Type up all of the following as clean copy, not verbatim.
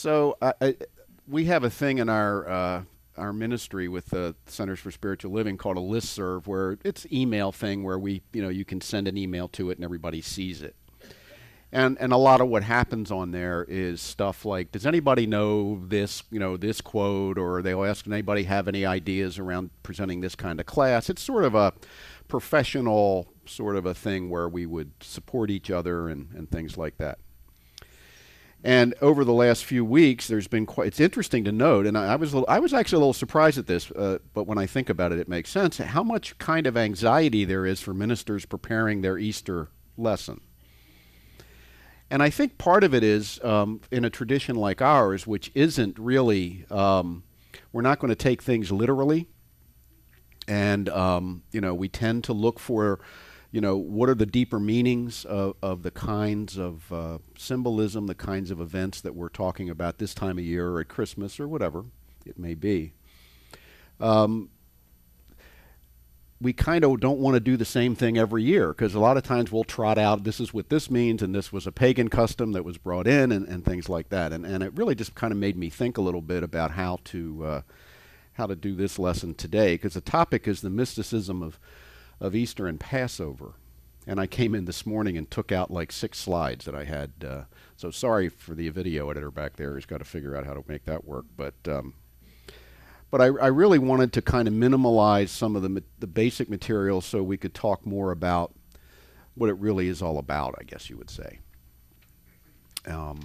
So we have a thing in our ministry with the Centers for Spiritual Living called a listserv, where it's email thing where you can send an email to it and everybody sees it. And a lot of what happens on there is stuff like, does anybody know this, this quote, or they'll ask, does anybody have any ideas around presenting this kind of class? It's sort of a professional sort of a thing where we would support each other and things like that. And over the last few weeks, there's been it's interesting to note, and I was actually a little surprised at this, but when I think about it, it makes sense, how much kind of anxiety there is for ministers preparing their Easter lesson. And I think part of it is in a tradition like ours, which isn't really, we're not going to take things literally. And, we tend to look for, what are the deeper meanings of the kinds of symbolism, the kinds of events that we're talking about this time of year or at Christmas or whatever it may be. We kind of don't want to do the same thing every year, because a lot of times we'll trot out, this is what this means, and this was a pagan custom that was brought in, and things like that. And it really just kind of made me think a little bit about how to do this lesson today, because the topic is the mysticism of Easter and Passover. And I came in this morning and took out like 6 slides that I had. So sorry for the video editor back there. He's got to figure out how to make that work. But I really wanted to kind of minimalize some of the basic material so we could talk more about what it really is all about, I guess you would say. Oh,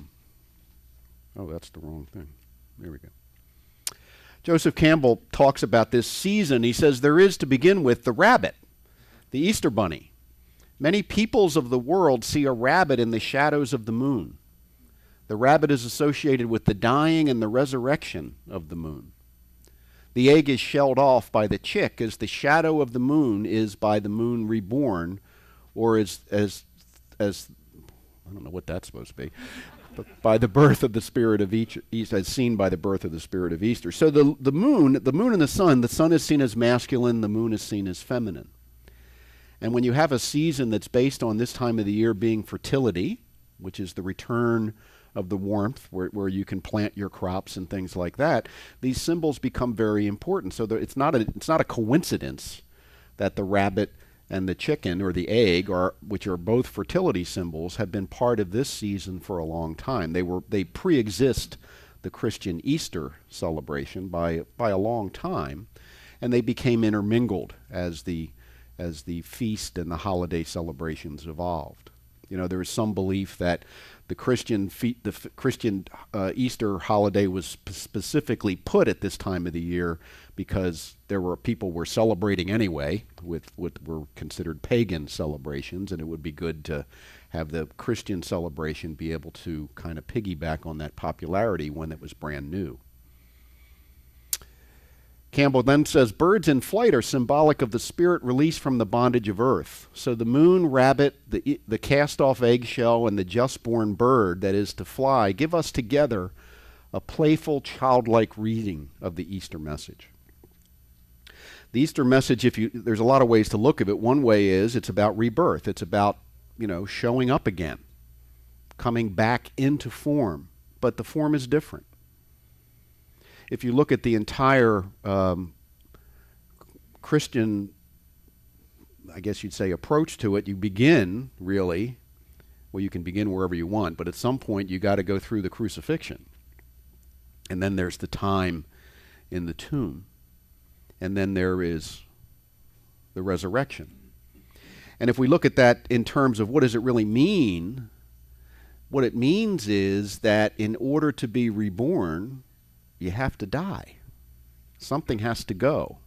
that's the wrong thing. There we go. Joseph Campbell talks about this season. He says, there is, to begin with, the rabbit, the Easter bunny. Many peoples of the world see a rabbit in the shadows of the moon. The rabbit is associated with the dying and the resurrection of the moon. The egg is shelled off by the chick as the shadow of the moon is by the moon reborn, or as I don't know what that's supposed to be, but by the birth of the spirit of Easter, as seen by the birth of the spirit of Easter. So the moon and the sun is seen as masculine, the moon is seen as feminine. And when you have a season that's based on this time of the year being fertility, which is the return of the warmth where you can plant your crops and things like that, these symbols become very important. So it's not a coincidence that the rabbit and the chicken or the egg, which are both fertility symbols, have been part of this season for a long time. They pre-exist the Christian Easter celebration by a long time, and they became intermingled as the feast and the holiday celebrations evolved. There is some belief that the Christian Easter holiday was specifically put at this time of the year because people were celebrating anyway with what were considered pagan celebrations, and it would be good to have the Christian celebration be able to kind of piggyback on that popularity when it was brand new. Campbell then says, birds in flight are symbolic of the spirit released from the bondage of earth. So the moon, rabbit, the cast-off eggshell, and the just-born bird that is to fly give us together a playful, childlike reading of the Easter message. The Easter message, there's a lot of ways to look at it. One way is it's about rebirth. It's about, showing up again, coming back into form. But the form is different. If you look at the entire Christian, I guess you'd say, approach to it, you begin, really, well, you can begin wherever you want, but at some point you got to go through the crucifixion. And then there's the time in the tomb. And then there is the resurrection. And if we look at that in terms of what does it really mean, what it means is that in order to be reborn, you have to die. Something has to go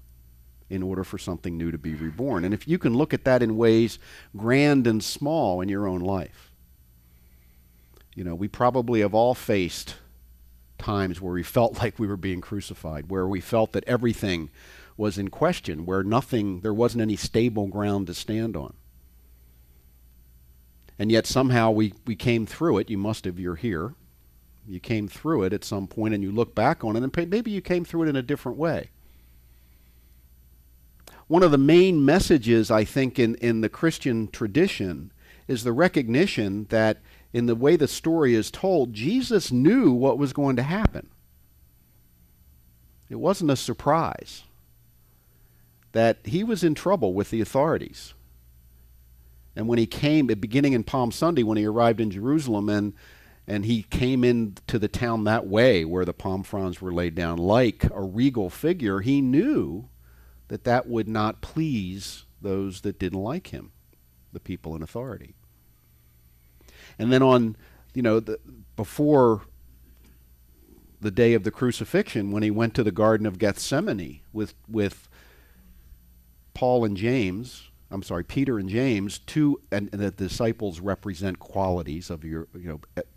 in order for something new to be reborn. And if you can look at that in ways grand and small in your own life. We probably have all faced times where we felt like we were being crucified, where we felt that everything was in question, where there wasn't any stable ground to stand on. And yet somehow we came through it. You must have, you're here. You came through it at some point and you look back on it, and maybe you came through it in a different way. One of the main messages, I think, in the Christian tradition is the recognition that in the way the story is told, Jesus knew what was going to happen. It wasn't a surprise that he was in trouble with the authorities. And when he came, beginning in Palm Sunday, when he arrived in Jerusalem, and he came into the town that way, where the palm fronds were laid down, like a regal figure, he knew that that would not please those that didn't like him, the people in authority. And then on, before the day of the crucifixion, when he went to the Garden of Gethsemane with Peter and James, and the disciples represent qualities of your,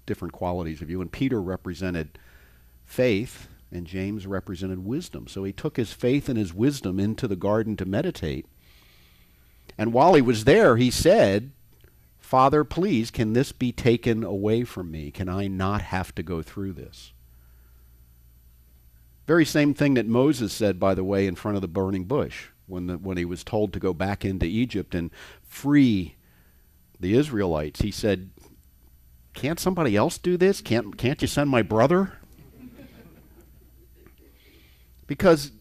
different qualities of you, and Peter represented faith, and James represented wisdom. So he took his faith and his wisdom into the garden to meditate. And while he was there, he said, "Father, please, can this be taken away from me? Can I not have to go through this?" Very same thing that Moses said, by the way, in front of the burning bush, when he was told to go back into Egypt and free the Israelites. He said, "Can't somebody else do this? Can't you send my brother?" Because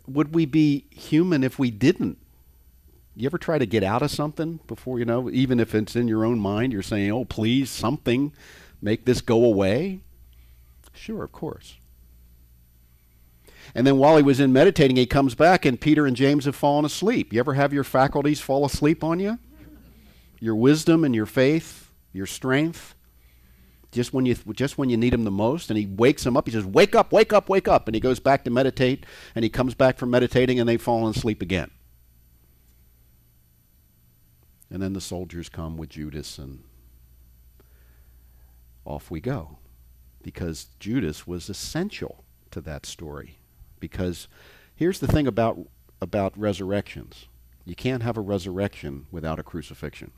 would we be human if we didn't? You ever try to get out of something before, even if it's in your own mind, you're saying, "Oh, please, something, make this go away"? Sure, of course. And then while he was in meditating, he comes back and Peter and James have fallen asleep. You ever have your faculties fall asleep on you? Your wisdom and your faith, your strength, just when you need them the most. And he wakes them up. He says, "Wake up, wake up, wake up." And he goes back to meditate, and he comes back from meditating, and they've fallen asleep again. And then the soldiers come with Judas, and off we go. Because Judas was essential to that story. Because here's the thing about resurrections. You can't have a resurrection without a crucifixion.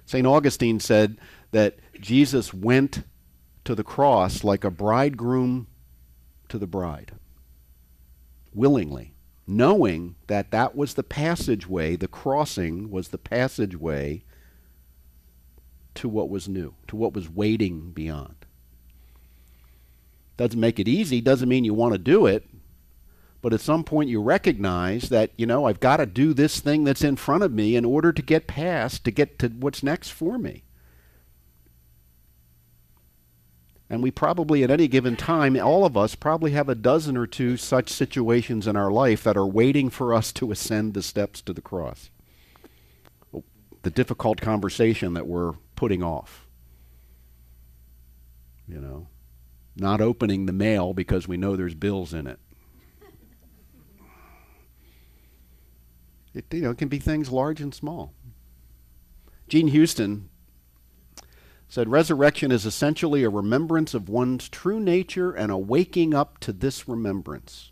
St. Augustine said that Jesus went to the cross like a bridegroom to the bride, willingly, knowing that that was the passageway, the crossing was the passageway to what was new, to what was waiting beyond. Doesn't make it easy, doesn't mean you want to do it, but at some point you recognize that, I've got to do this thing that's in front of me in order to get past, to get to what's next for me. And we probably, at any given time, all of us probably have a dozen or two such situations in our life that are waiting for us to ascend the steps to the cross. The difficult conversation that we're putting off. Not opening the mail because we know there's bills in it. It can be things large and small. Gene Houston said, "Resurrection is essentially a remembrance of one's true nature and a waking up to this remembrance.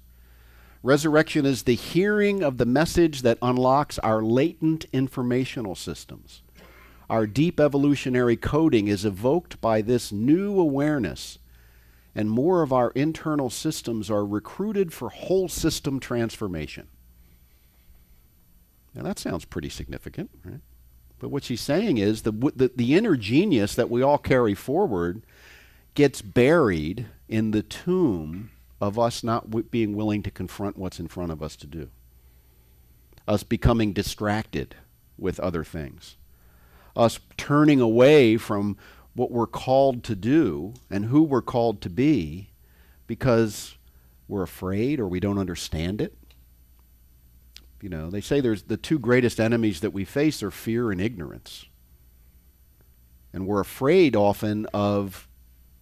Resurrection is the hearing of the message that unlocks our latent informational systems. Our deep evolutionary coding is evoked by this new awareness, and more of our internal systems are recruited for whole system transformation." Now that sounds pretty significant, right? But what she's saying is the inner genius that we all carry forward gets buried in the tomb of us not being willing to confront what's in front of us to do. Us becoming distracted with other things. Us turning away from what we're called to do and who we're called to be because we're afraid or we don't understand it. They say there's the two greatest enemies that we face are fear and ignorance. And we're afraid often of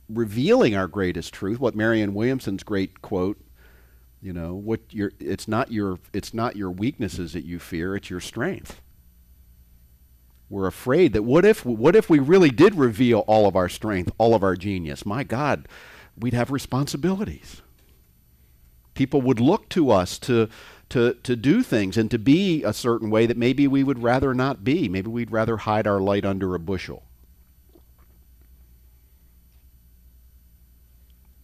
revealing our greatest truth, what Marianne Williamson's great quote, it's not your weaknesses that you fear, it's your strength. We're afraid that what if we really did reveal all of our strength, all of our genius? My God, we'd have responsibilities. People would look to us to do things and to be a certain way that maybe we would rather not be. Maybe we'd rather hide our light under a bushel.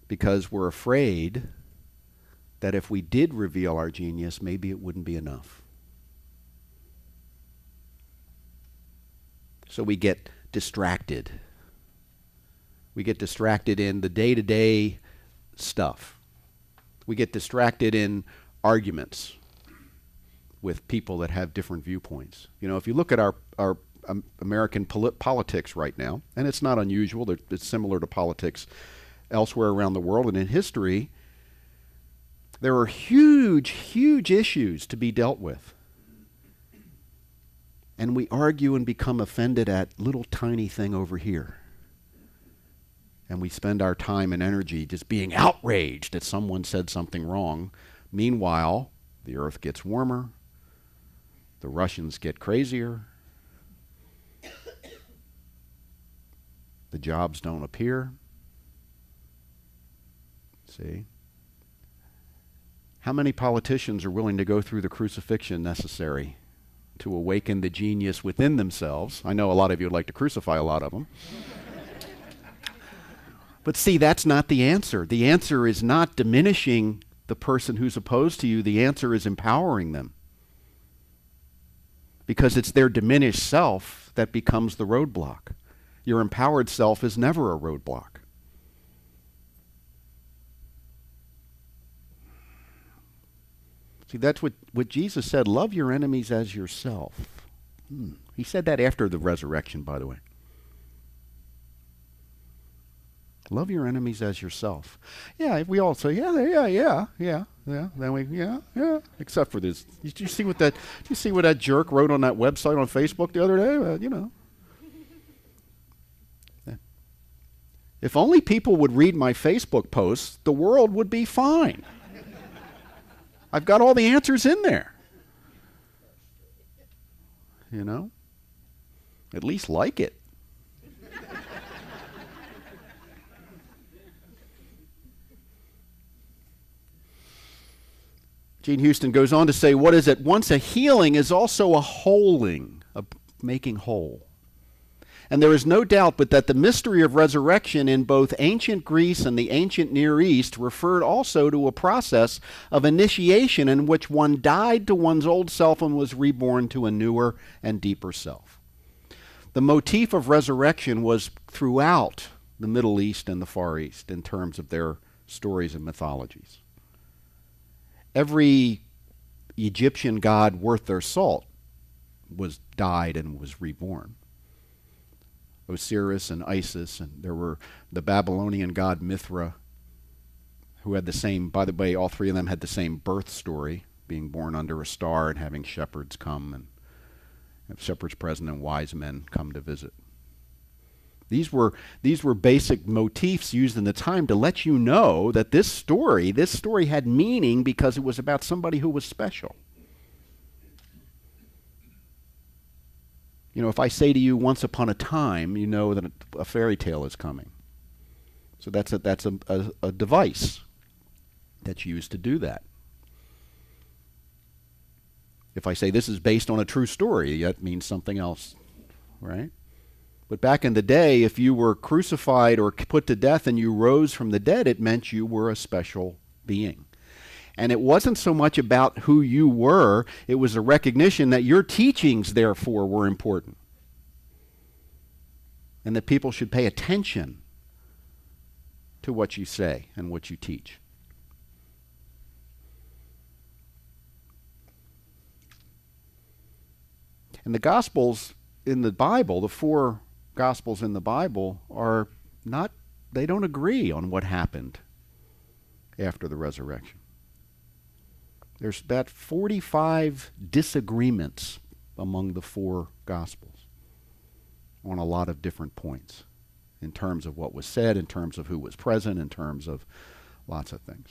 Because we're afraid that if we did reveal our genius, maybe it wouldn't be enough. So we get distracted. We get distracted in the day-to-day stuff. We get distracted in arguments with people that have different viewpoints. You know, if you look at our American politics right now, and it's not unusual, it's similar to politics elsewhere around the world, and in history, there are huge, huge issues to be dealt with. And we argue and become offended at little tiny thing over here. And we spend our time and energy just being outraged that someone said something wrong. Meanwhile, the earth gets warmer, the Russians get crazier, the jobs don't appear. See? How many politicians are willing to go through the crucifixion necessary to awaken the genius within themselves? I know a lot of you would like to crucify a lot of them. But see, that's not the answer. The answer is not diminishing the person who's opposed to you. The answer is empowering them. Because it's their diminished self that becomes the roadblock. Your empowered self is never a roadblock. See, that's what Jesus said, love your enemies as yourself. He said that after the resurrection, by the way. Love your enemies as yourself. Yeah, we all say, yeah. Then we, except for this. Did you see what that jerk wrote on that website on Facebook the other day? You know. If only people would read my Facebook posts, the world would be fine. I've got all the answers in there. You know? At least like it. Gene Houston goes on to say, what is at once a healing is also a holing, a making whole. And there is no doubt but that the mystery of resurrection in both ancient Greece and the ancient Near East referred also to a process of initiation in which one died to one's old self and was reborn to a newer and deeper self. The motif of resurrection was throughout the Middle East and the Far East in terms of their stories and mythologies. Every Egyptian god worth their salt died and was reborn. Osiris and Isis, and there were the Babylonian god Mithra, who had the same, by the way, all three of them had the same birth story, being born under a star and having shepherds come and have shepherds present and wise men come to visit. These were basic motifs used in the time to let you know that this story had meaning because it was about somebody who was special. You know, if I say to you once upon a time, you know that a fairy tale is coming. So that's a device that's used to do that. If I say this is based on a true story, that means something else, right? But back in the day, if you were crucified or put to death and you rose from the dead, it meant you were a special being. And it wasn't so much about who you were, it was a recognition that your teachings, therefore, were important. And that people should pay attention to what you say and what you teach. And the Gospels in the Bible, the four Gospels in the Bible, are not, they don't agree on what happened after the resurrection. There's about 45 disagreements among the four Gospels on a lot of different points in terms of what was said, in terms of who was present, in terms of lots of things.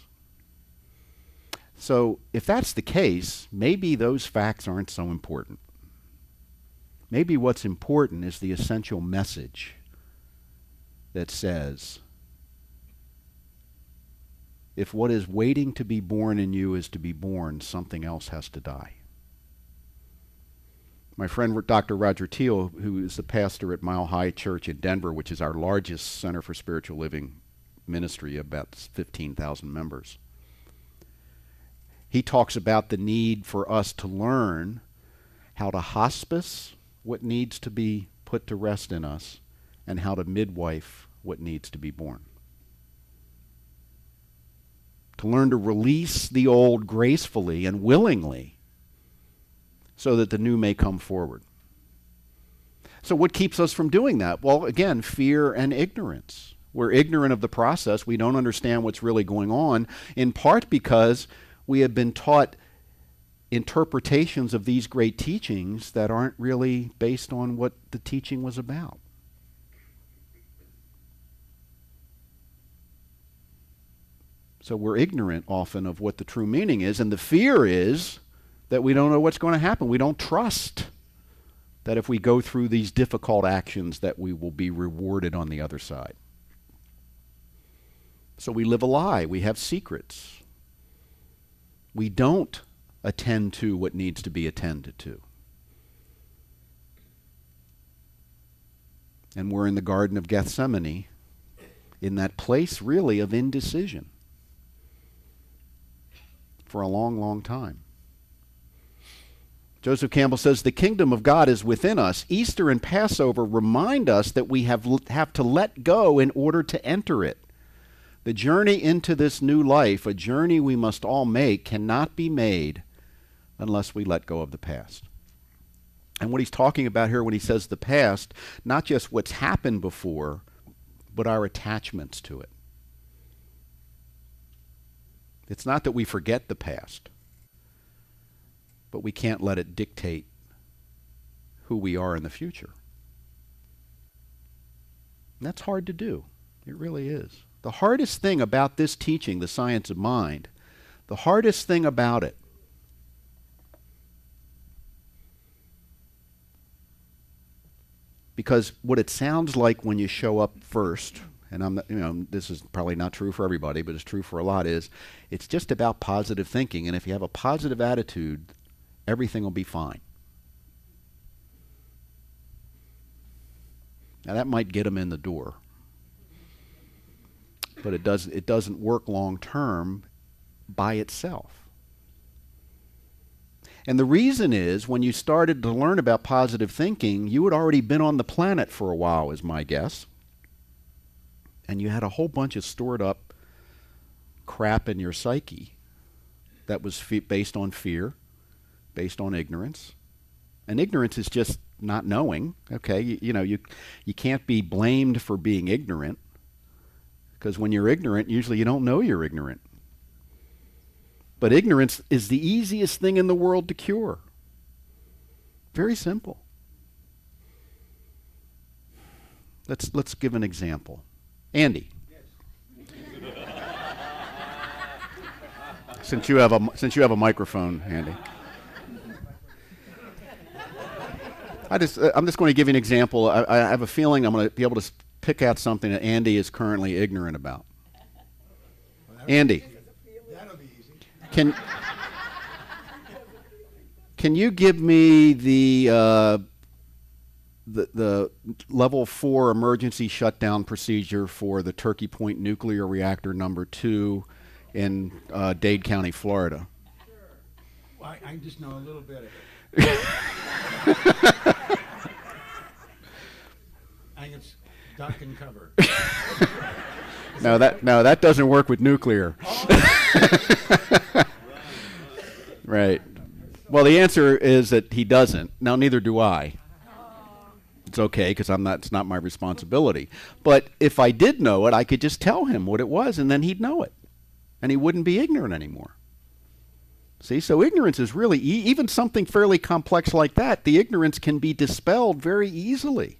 So if that's the case, maybe those facts aren't so important. Maybe what's important is the essential message that says, if what is waiting to be born in you is to be born, something else has to die. My friend Dr. Roger Teal, who is the pastor at Mile High Church in Denver, which is our largest center for spiritual living ministry, about 15,000 members, he talks about the need for us to learn how to hospice what needs to be put to rest in us and how to midwife what needs to be born. To learn to release the old gracefully and willingly so that the new may come forward. So what keeps us from doing that? Well, again, fear and ignorance. We're ignorant of the process. We don't understand what's really going on, in part because we have been taught interpretations of these great teachings that aren't really based on what the teaching was about. So we're ignorant often of what the true meaning is, and the fear is that we don't know what's going to happen. We don't trust that if we go through these difficult actions that we will be rewarded on the other side. So we live a lie. We have secrets. We don't attend to what needs to be attended to. And we're in the Garden of Gethsemane, in that place really of indecision for a long, long time. Joseph Campbell says, the kingdom of God is within us. Easter and Passover remind us that we have to let go in order to enter it. The journey into this new life, a journey we must all make, cannot be made unless we let go of the past. And what he's talking about here when he says the past, not just what's happened before, but our attachments to it. It's not that we forget the past, but we can't let it dictate who we are in the future. And that's hard to do. It really is. The hardest thing about this teaching, the science of mind, the hardest thing about it because what it sounds like when you show up first, and this is probably not true for everybody, but it's true for a lot, is it's just about positive thinking. And if you have a positive attitude, everything will be fine. Now that might get them in the door, but it doesn't work long term by itself. And the reason is, when you started to learn about positive thinking, you had already been on the planet for a while, is my guess. And you had a whole bunch of stored up crap in your psyche that was based on fear, based on ignorance. And ignorance is just not knowing. Okay, you can't be blamed for being ignorant, because when you're ignorant, usually you don't know you're ignorant. But ignorance is the easiest thing in the world to cure. Very simple. Let's give an example. Andy. Yes. Since you have a microphone, Andy. I'm just going to give you an example. I have a feeling I'm going to be able to pick out something that Andy is currently ignorant about. Andy. Can you give me the level 4 emergency shutdown procedure for the Turkey Point nuclear reactor number 2 in Dade County, Florida? Sure. Well, I just know a little bit of it. I think it's duck and cover. No, that doesn't work with nuclear. Right. Well, the answer is that he doesn't. Now, neither do I. It's okay, because it's not my responsibility. But if I did know it, I could just tell him what it was, and then he'd know it. And he wouldn't be ignorant anymore. See, so ignorance is really, even something fairly complex like that, the ignorance can be dispelled very easily.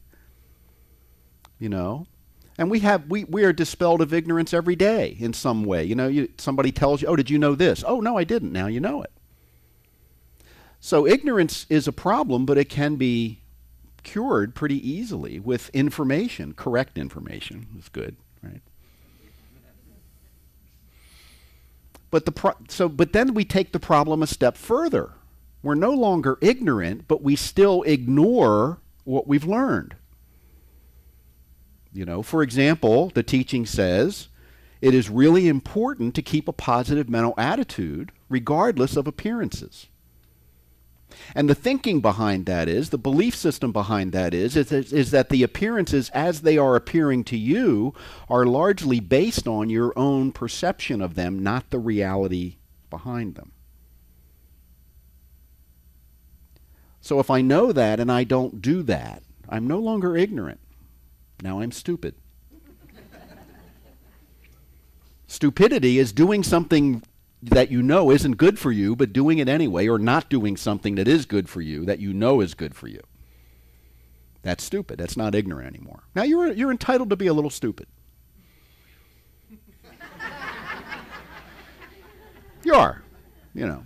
And we are dispelled of ignorance every day in some way. Somebody tells you, oh, did you know this? Oh, no, I didn't. Now you know it. So ignorance is a problem, but it can be cured pretty easily with information. Correct information is good, right? But then we take the problem a step further. We're no longer ignorant, but we still ignore what we've learned. For example, the teaching says it is really important to keep a positive mental attitude regardless of appearances. And the thinking behind that is, the belief system behind that is that the appearances as they are appearing to you are largely based on your own perception of them, not the reality behind them. So if I know that and I don't do that, I'm no longer ignorant. Now I'm stupid. Stupidity is doing something that you know isn't good for you, but doing it anyway, or not doing something that is good for you, that you know is good for you. That's stupid. That's not ignorant anymore. Now you're entitled to be a little stupid. You are, you know.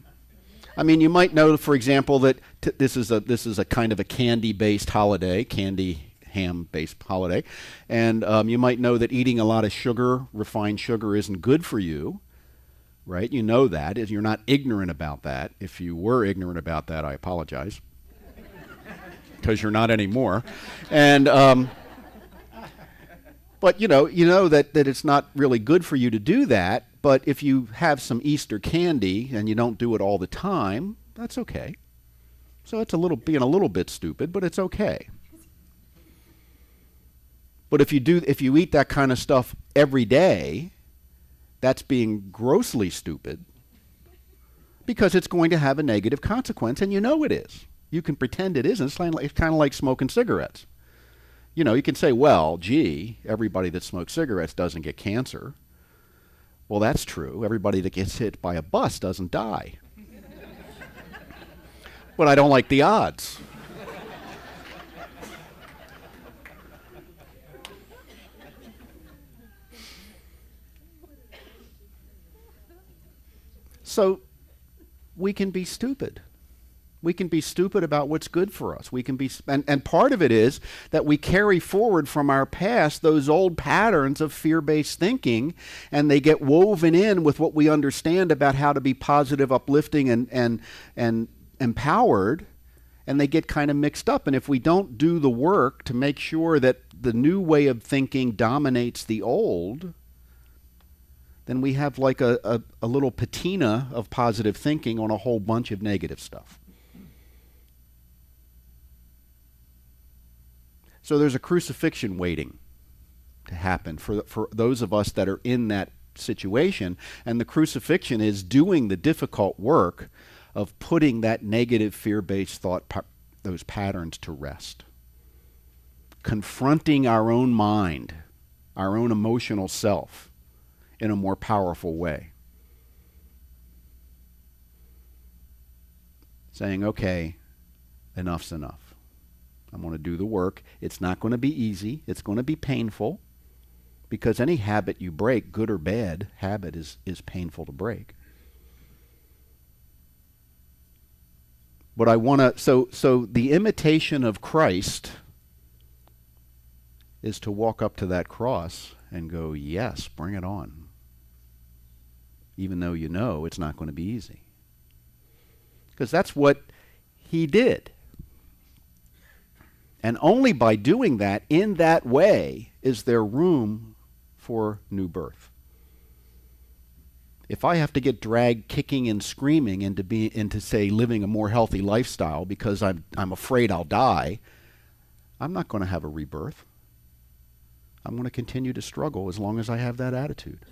I mean, you might know, for example, that this is a kind of a candy-based holiday, candy ham-based holiday, and you might know that eating a lot of sugar, refined sugar, isn't good for you, right? You know that. You're not ignorant about that. If you were ignorant about that, I apologize, because you're not anymore. And but you know that it's not really good for you to do that. But if you have some Easter candy and you don't do it all the time, that's okay. So it's being a little bit stupid, but it's okay. But if you eat that kind of stuff every day, that's being grossly stupid, because it's going to have a negative consequence, and you know it is. You can pretend it isn't. It's kind of like smoking cigarettes. You know, you can say, well, gee, everybody that smokes cigarettes doesn't get cancer. Well, that's true. Everybody that gets hit by a bus doesn't die. But I don't like the odds. So we can be stupid. We can be stupid about what's good for us. We can be, and part of it is that we carry forward from our past those old patterns of fear-based thinking, and they get woven in with what we understand about how to be positive, uplifting, and empowered, and they get kind of mixed up. And if we don't do the work to make sure that the new way of thinking dominates the old, then we have like a little patina of positive thinking on a whole bunch of negative stuff. So there's a crucifixion waiting to happen for those of us that are in that situation. And the crucifixion is doing the difficult work of putting that negative fear-based thought, those patterns to rest. Confronting our own mind, our own emotional self in a more powerful way. Saying, okay, enough's enough. I'm going to do the work. It's not going to be easy. It's going to be painful, because any habit you break, good or bad, habit is painful to break. But I want to, so the imitation of Christ is to walk up to that cross and go, yes, bring it on. Even though you know it's not going to be easy. Because that's what he did. And only by doing that in that way is there room for new birth. If I have to get dragged kicking and screaming into say living a more healthy lifestyle because I'm afraid I'll die, I'm not going to have a rebirth. I'm going to continue to struggle as long as I have that attitude.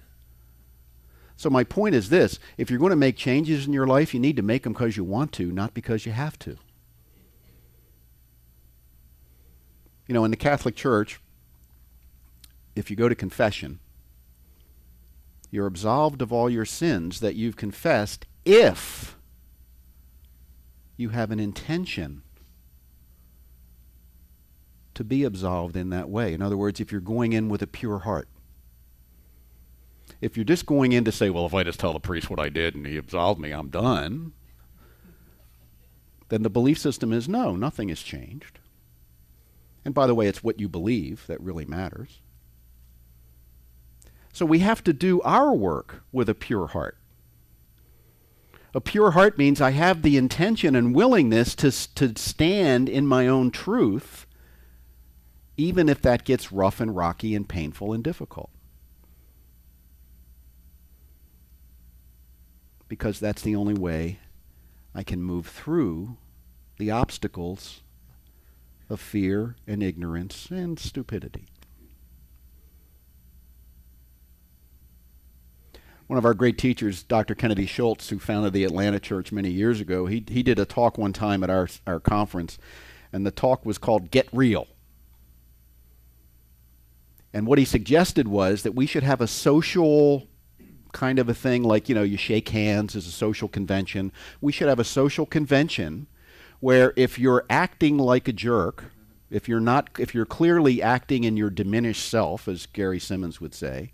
So my point is this: if you're going to make changes in your life, you need to make them because you want to, not because you have to. You know, in the Catholic Church, if you go to confession, you're absolved of all your sins that you've confessed if you have an intention to be absolved in that way. In other words, if you're going in with a pure heart. If you're just going in to say, well, if I just tell the priest what I did and he absolved me, I'm done, then the belief system is no, nothing has changed. And by the way, it's what you believe that really matters. So we have to do our work with a pure heart. A pure heart means I have the intention and willingness to stand in my own truth, even if that gets rough and rocky and painful and difficult. Because that's the only way I can move through the obstacles of fear and ignorance and stupidity. One of our great teachers, Dr. Kennedy Schultz, who founded the Atlanta Church many years ago, he did a talk one time at our conference, and the talk was called Get Real. And what he suggested was that we should have a social kind of a thing, like, you shake hands as a social convention. We should have a social convention where if you're acting like a jerk, if you're clearly acting in your diminished self, as Gary Simmons would say,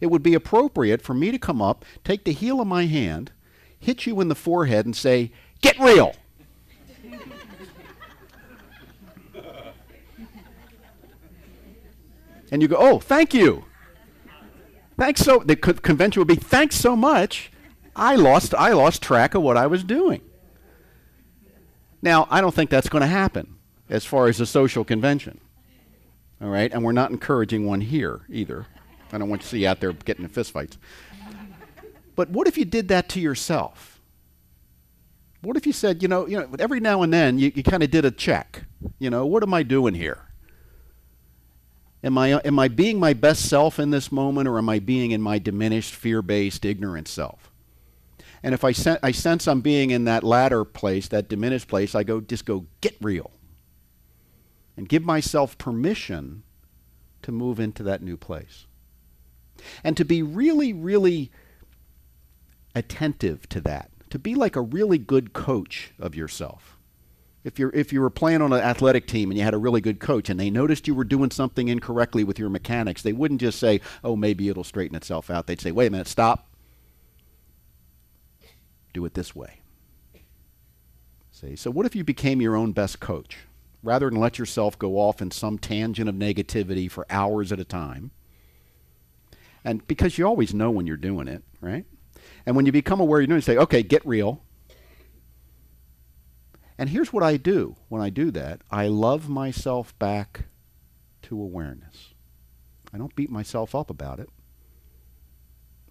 it would be appropriate for me to come up, take the heel of my hand, hit you in the forehead and say, "Get real." And you go, "Oh, thank you. Thanks so." The convention would be, "Thanks so much. I lost track of what I was doing." Now, I don't think that's going to happen as far as a social convention. All right? And we're not encouraging one here either. I don't want you to see you out there getting in fistfights. But what if you did that to yourself? What if you said, every now and then you kind of did a check. What am I doing here? Am I being my best self in this moment, or am I being in my diminished, fear-based, ignorant self? And if I sense I'm being in that latter place, that diminished place, I just go, "Get real." And give myself permission to move into that new place. And to be really, really attentive to that. To be like a really good coach of yourself. If you were playing on an athletic team and you had a really good coach and they noticed you were doing something incorrectly with your mechanics, they wouldn't just say, "Oh, maybe it'll straighten itself out." They'd say, "Wait a minute, stop. Do it this way." See? So what if you became your own best coach? Rather than let yourself go off in some tangent of negativity for hours at a time. And because you always know when you're doing it, right? And when you become aware you're doing it, you say, "Okay, get real." And here's what I do when I do that. I love myself back to awareness. I don't beat myself up about it.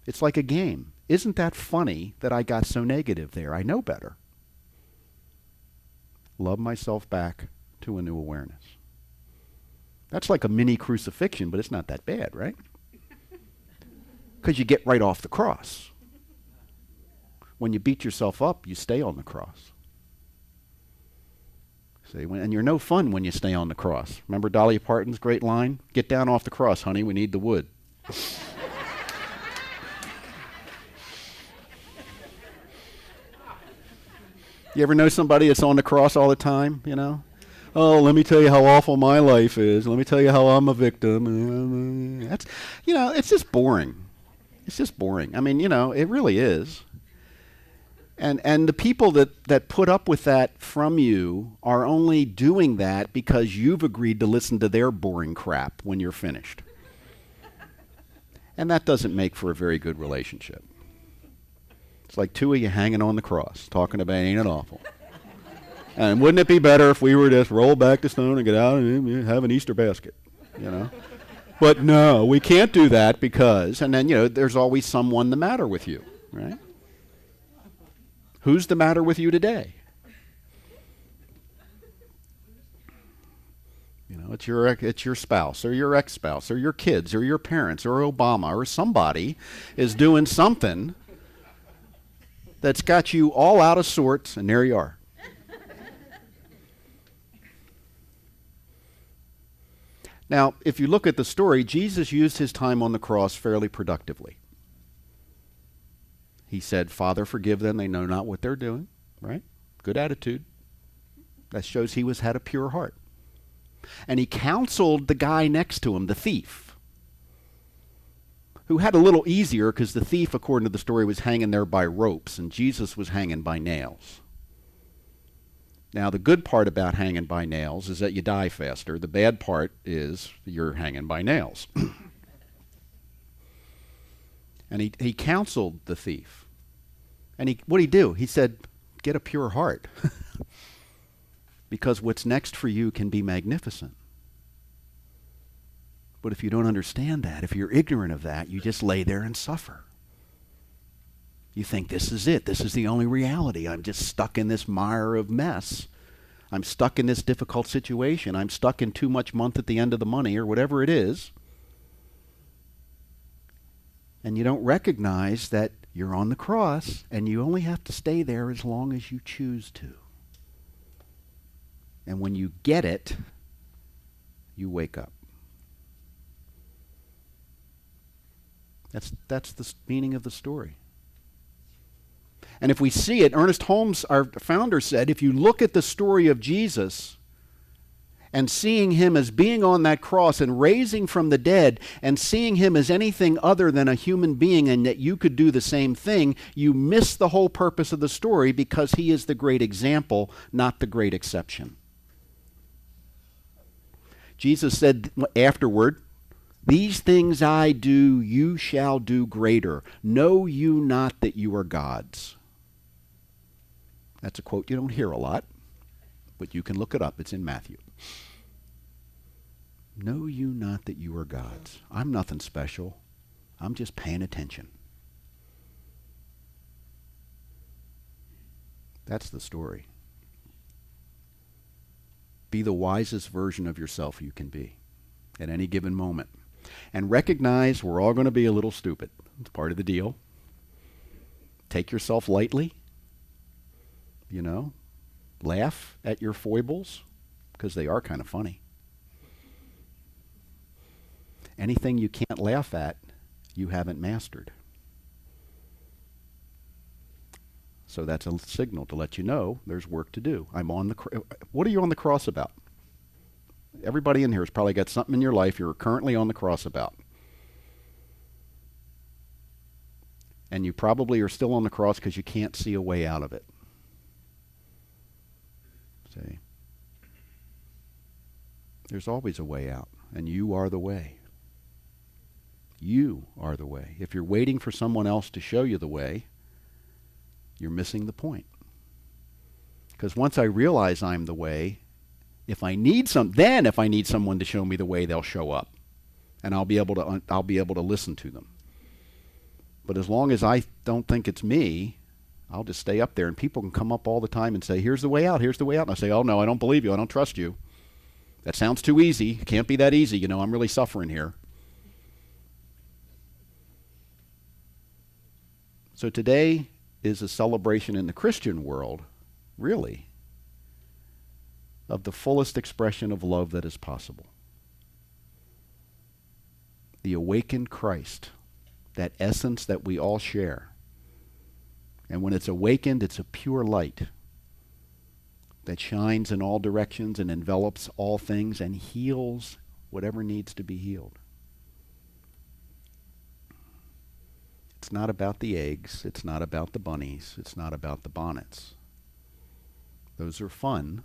It's like a game. Isn't that funny that I got so negative there? I know better. Love myself back to a new awareness. That's like a mini crucifixion, but it's not that bad, right? Because you get right off the cross. When you beat yourself up, you stay on the cross. See, and you're no fun when you stay on the cross. Remember Dolly Parton's great line? "Get down off the cross, honey, we need the wood." You ever know somebody that's on the cross all the time, "Oh, let me tell you how awful my life is. Let me tell you how I'm a victim." That's, it's just boring. It's just boring. I mean, it really is. And the people that put up with that from you are only doing that because you've agreed to listen to their boring crap when you're finished. And that doesn't make for a very good relationship. It's like two of you hanging on the cross, talking about, "Ain't it awful?" And wouldn't it be better if we were just roll back the stone and get out and have an Easter basket, But no, we can't do that because, and then, there's always someone the matter with you, right? Who's the matter with you today? It's your spouse or your ex-spouse or your kids or your parents or Obama or somebody is doing something that's got you all out of sorts, and there you are. Now, if you look at the story, Jesus used his time on the cross fairly productively. He said, "Father, forgive them, they know not what they're doing," right? Good attitude. That shows he had a pure heart. And he counseled the guy next to him, the thief, who had a little easier because the thief, according to the story, was hanging there by ropes, and Jesus was hanging by nails. Now, the good part about hanging by nails is that you die faster. The bad part is you're hanging by nails. And he counseled the thief. And what did he do? He said, "Get a pure heart." Because what's next for you can be magnificent. But if you don't understand that, if you're ignorant of that, you just lay there and suffer. You think this is it. This is the only reality. I'm just stuck in this mire of mess. I'm stuck in this difficult situation. I'm stuck in too much month at the end of the money or whatever it is. And you don't recognize that you're on the cross and you only have to stay there as long as you choose to. And when you get it, you wake up. That's the meaning of the story. And if we see it, Ernest Holmes, our founder, said, if you look at the story of Jesus and seeing him as being on that cross and raising from the dead and seeing him as anything other than a human being and that you could do the same thing, you miss the whole purpose of the story because he is the great example, not the great exception. Jesus said afterward, "These things I do, you shall do greater. Know you not that you are gods?" That's a quote you don't hear a lot, but you can look it up. It's in Matthew. Know you not that you are gods? I'm nothing special. I'm just paying attention. That's the story. Be the wisest version of yourself you can be at any given moment. And recognize we're all going to be a little stupid. It's part of the deal. Take yourself lightly. You know, laugh at your foibles because they are kind of funny. Anything you can't laugh at, you haven't mastered. So that's a signal to let you know there's work to do. What are you on the cross about? Everybody in here has probably got something in your life you're currently on the cross about. And you probably are still on the cross because you can't see a way out of it. See? There's always a way out, and you are the way. You are the way. If you're waiting for someone else to show you the way, you're missing the point. Because once I realize I'm the way, if I need someone to show me the way, they'll show up, and I'll be able to listen to them. But as long as I don't think it's me, I'll just stay up there, and people can come up all the time and say, "Here's the way out, here's the way out." And I say, "Oh no, I don't believe you, I don't trust you. That sounds too easy. It can't be that easy, you know, I'm really suffering here." So today is a celebration in the Christian world, really, of the fullest expression of love that is possible. The awakened Christ, that essence that we all share. And when it's awakened, it's a pure light that shines in all directions and envelops all things and heals whatever needs to be healed. It's not about the eggs. It's not about the bunnies. It's not about the bonnets. Those are fun,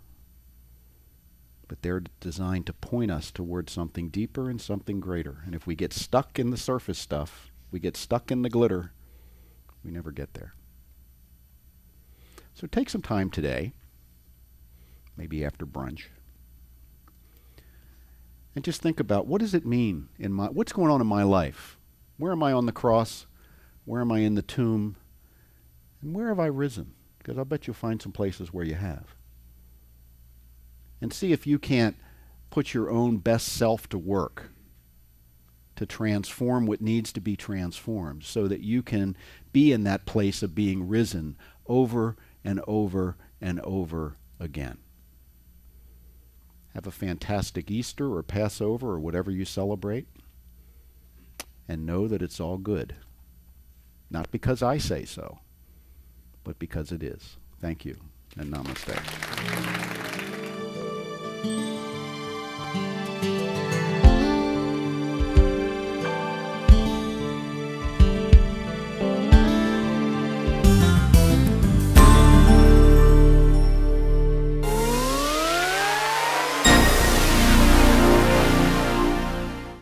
but they're designed to point us towards something deeper and something greater. And if we get stuck in the surface stuff, we get stuck in the glitter, we never get there. So take some time today, maybe after brunch, and just think about, what does it mean what's going on in my life? Where am I on the cross? Where am I in the tomb? And where have I risen? Because I'll bet you'll find some places where you have. And see if you can't put your own best self to work to transform what needs to be transformed so that you can be in that place of being risen over and over and over again. Have a fantastic Easter or Passover or whatever you celebrate, and know that it's all good. Not because I say so, but because it is. Thank you, and namaste.